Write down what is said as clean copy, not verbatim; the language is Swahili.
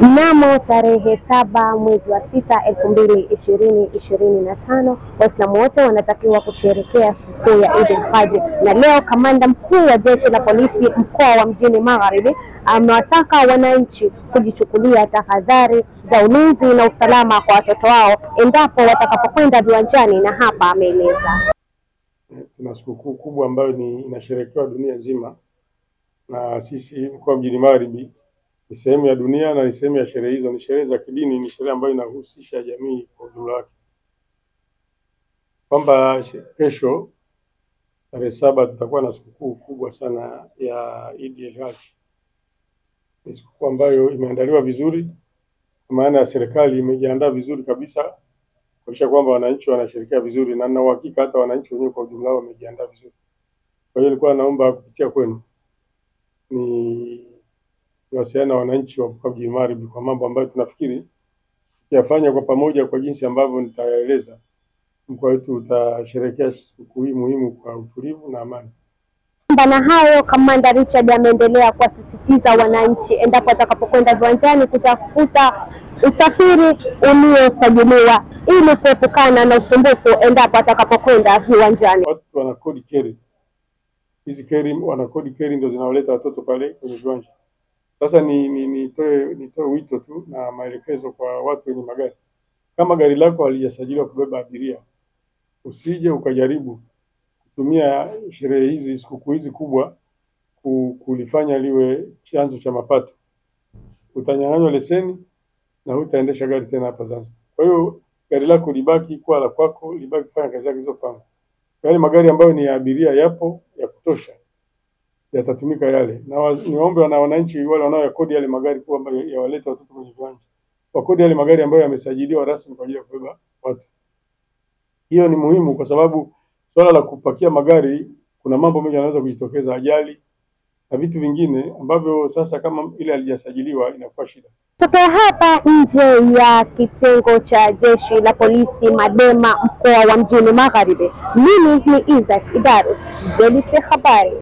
Mnamo tarehe 7 mwezi wa 6 2025, Waislamu wote wanatakiwa kusherehekea siku ya Eid al-Fajr. Na leo kamanda mkuu wa jeshi la polisi mkoa wa Mjini Magharibi amewataka wananchi kujichukulia tahadhari za ulinzi na usalama kwa watoto wao endapo watakapokwenda viwanjani, na hapa ameeleza. Tuna sikukuu kubwa ambayo inasherehekewa dunia nzima, na sisi mkoa wa Mjini Magharibi ni sehemu ya dunia na ni sehemu ya sherehe hizo. Ni sherehe za kidini, ni sherehe ambayo inahusisha jamii kwa ujumla wake, kwamba kesho tarehe 7 tutakuwa na sikukuu kubwa sana ya Eid al-Hajj. Ni sikukuu ambayo imeandaliwa vizuri, kwa maana ya serikali imejiandaa vizuri kabisa kuhakikisha kwamba wananchi wanasherehekea vizuri, na na uhakika hata wananchi wenyewe kwa ujumla wao wamejiandaa vizuri. Kwa hiyo nilikuwa naomba kupitia kwenu niwasiliane na wananchi wa mkoa wa Mjini Magharibi kwa mambo ambayo tunafikiri tuyafanya kwa pamoja, kwa jinsi ambavyo nitaeleza. Mkoa wetu utasherehekea siku hii muhimu kwa utulivu na amani. Na hayo, Kamanda Richard ameendelea kuwasisitiza wananchi endapo atakapokwenda viwanjani kutafuta usafiri uliosajiliwa ili kuepukana na usumbufu endapo atakapokwenda viwanjani. Watu wana kodi keri. Hizi keri, wana kodi keri ndio zinawaleta watoto pale kwenye viwanja. Sasa nitoe wito tu na maelekezo kwa watu wenye magari. Kama gari lako halijasajiliwa kubeba abiria, usije ukajaribu kutumia sherehe hizi, sikukuu hizi kubwa kulifanya liwe chanzo cha mapato. Utanyang'anywa leseni na hutaendesha gari tena hapa Zanzibar. Kwa hiyo gari lako libaki kwa la kwako, libaki kufanya kazi yake zilizopangwa. Yale magari ambayo ni ya abiria yapo ya kutosha, yatatumika yale. Na niombe na wananchi wale wanaoyakodi yale magari kwamba yawalete watoto kwenye viwanja, wakodi yale magari ambayo yamesajiliwa rasmi kwa ajili ya kubeba watu. Hiyo ni muhimu kwa sababu swala la kupakia magari, kuna mambo mengi yanaweza kujitokeza, ajali na vitu vingine ambavyo sasa kama ile halijasajiliwa inakuwa shida. Tokea hapa nje ya kitengo cha jeshi la polisi Madema mkoa wa Mjini Magharibi, mimi ni Izzat Idarus, ZLC Habari.